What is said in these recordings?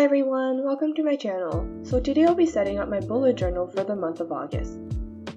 Hi everyone, welcome to my channel. So today I'll be setting up my bullet journal for the month of August.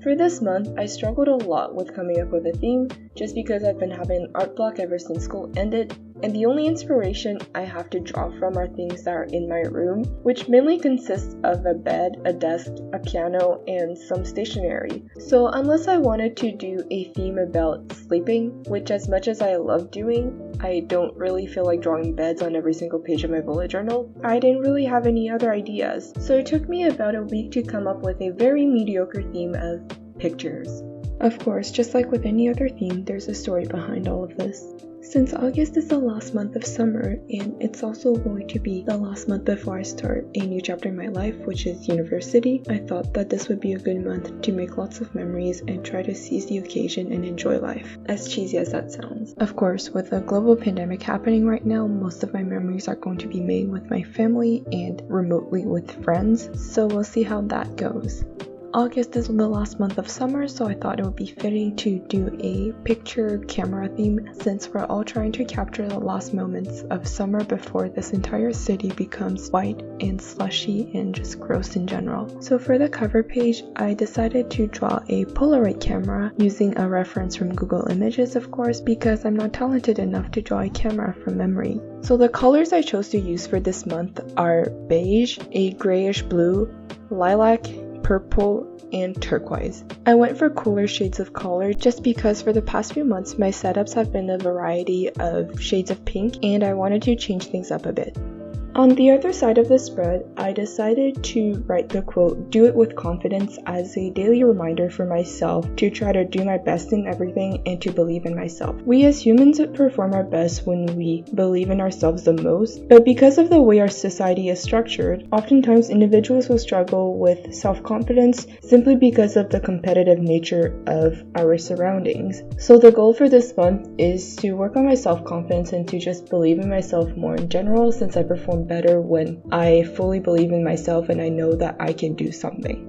For this month, I struggled a lot with coming up with a theme just because I've been having an art block ever since school ended, and the only inspiration I have to draw from are things that are in my room, which mainly consists of a bed, a desk, a piano, and some stationery. So unless I wanted to do a theme about sleeping, which as much as I love doing, I don't really feel like drawing beds on every single page of my bullet journal, I didn't really have any other ideas. So it took me about a week to come up with a very mediocre theme of pictures. Of course, just like with any other theme, there's a story behind all of this. Since August is the last month of summer, and it's also going to be the last month before I start a new chapter in my life, which is university, I thought that this would be a good month to make lots of memories and try to seize the occasion and enjoy life, as cheesy as that sounds. Of course, with the global pandemic happening right now, most of my memories are going to be made with my family and remotely with friends, so we'll see how that goes. August is the last month of summer, so I thought it would be fitting to do a picture camera theme since we're all trying to capture the last moments of summer before this entire city becomes white and slushy and just gross in general. So for the cover page, I decided to draw a Polaroid camera using a reference from Google Images, of course, because I'm not talented enough to draw a camera from memory. So the colors I chose to use for this month are beige, a grayish blue, lilac, purple, and turquoise. I went for cooler shades of color just because for the past few months my setups have been a variety of shades of pink and I wanted to change things up a bit. On the other side of the spread, I decided to write the quote, "Do it with confidence," as a daily reminder for myself to try to do my best in everything and to believe in myself. We as humans perform our best when we believe in ourselves the most, but because of the way our society is structured, oftentimes individuals will struggle with self-confidence simply because of the competitive nature of our surroundings. So the goal for this month is to work on my self-confidence and to just believe in myself more in general, since I perform better when I fully believe in myself and I know that I can do something.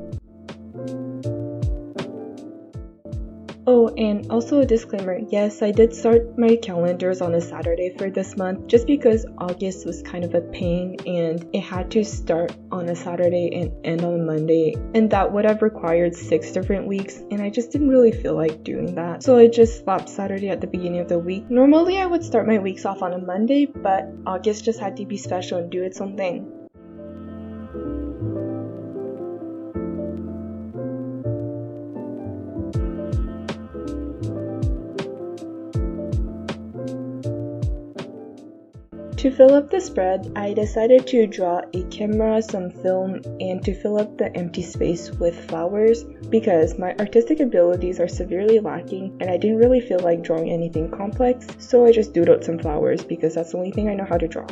Oh, and also a disclaimer, yes, I did start my calendars on a Saturday for this month just because August was kind of a pain and it had to start on a Saturday and end on a Monday, and that would have required 6 different weeks and I just didn't really feel like doing that. So I just slapped Saturday at the beginning of the week. Normally I would start my weeks off on a Monday, but August just had to be special and do its own thing. To fill up the spread, I decided to draw a camera, some film, and to fill up the empty space with flowers because my artistic abilities are severely lacking and I didn't really feel like drawing anything complex, so I just doodled some flowers because that's the only thing I know how to draw.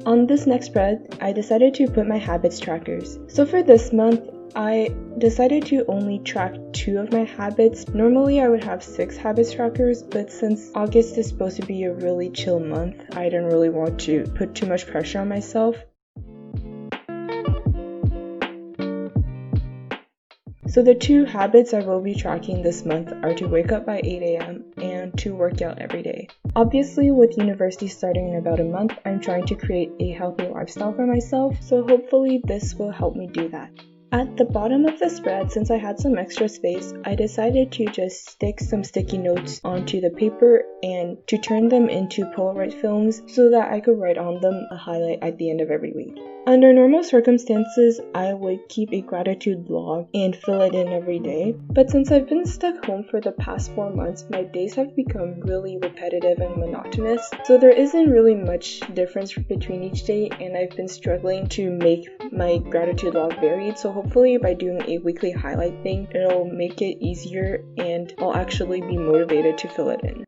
On this next spread, I decided to put my habits trackers. So for this month, I decided to only track 2 of my habits. Normally I would have 6 habits trackers, but since August is supposed to be a really chill month, I didn't really want to put too much pressure on myself. So the 2 habits I will be tracking this month are to wake up by 8 a.m. and to work out every day. Obviously, with university starting in about a month, I'm trying to create a healthy lifestyle for myself, so hopefully this will help me do that. At the bottom of the spread, since I had some extra space, I decided to just stick some sticky notes onto the paper and to turn them into Polaroid films so that I could write on them a highlight at the end of every week. Under normal circumstances, I would keep a gratitude log and fill it in every day, but since I've been stuck home for the past 4 months, my days have become really repetitive and monotonous, so there isn't really much difference between each day, and I've been struggling to make my gratitude log varied, so hopefully by doing a weekly highlight thing, it'll make it easier and I'll actually be motivated to fill it in.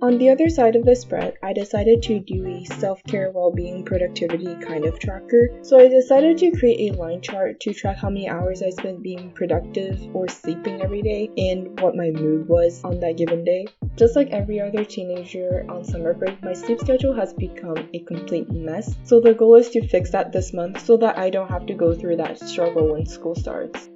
On the other side of the spread, I decided to do a self-care, well-being, productivity kind of tracker. So I decided to create a line chart to track how many hours I spent being productive or sleeping every day and what my mood was on that given day. Just like every other teenager on summer break, my sleep schedule has become a complete mess. So the goal is to fix that this month so that I don't have to go through that struggle when school starts.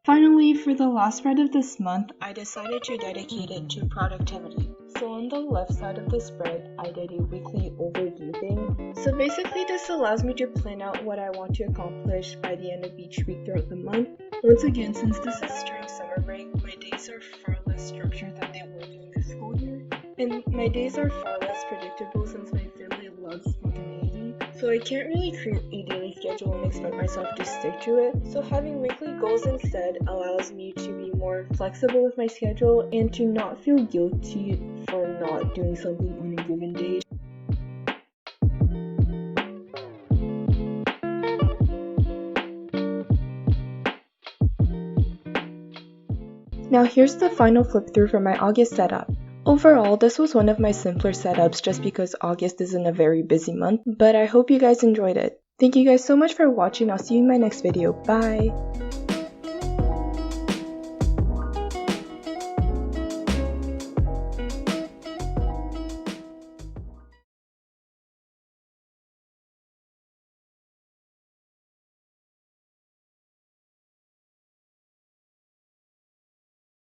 Finally, for the last spread of this month, I decided to dedicate it to productivity. So on the left side of the spread, I did a weekly overview thing. So basically this allows me to plan out what I want to accomplish by the end of each week throughout the month. Once again, since this is during summer break, my days are far less structured than they were during the school year. And my days are far less predictable since my family loves spontaneity. So I can't really create a daily schedule and expect myself to stick to it. So having weekly goals instead allows me to be more flexible with my schedule and to not feel guilty for not doing something on a given day. Now here's the final flip through for my August setup. Overall, this was one of my simpler setups just because August isn't a very busy month, but I hope you guys enjoyed it. Thank you guys so much for watching. I'll see you in my next video. Bye!